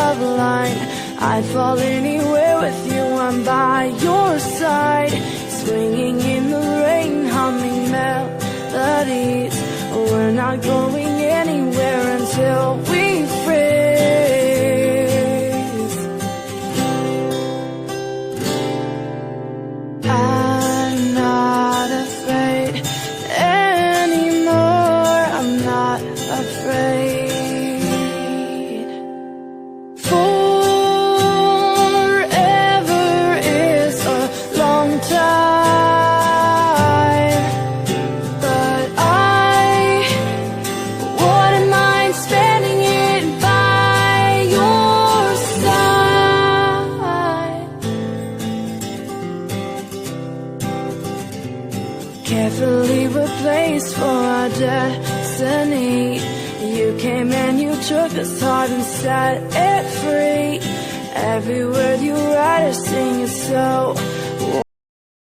love line. I'd fall anywhere with you, I'm by your side. Swinging in the rain, humming melodies. We're not going anywhere until we freeze. I'm not afraid anymore, I'm not afraid. Carefully replaced for our destiny. You came and you took this heart and set it free. Every word you write or sing is so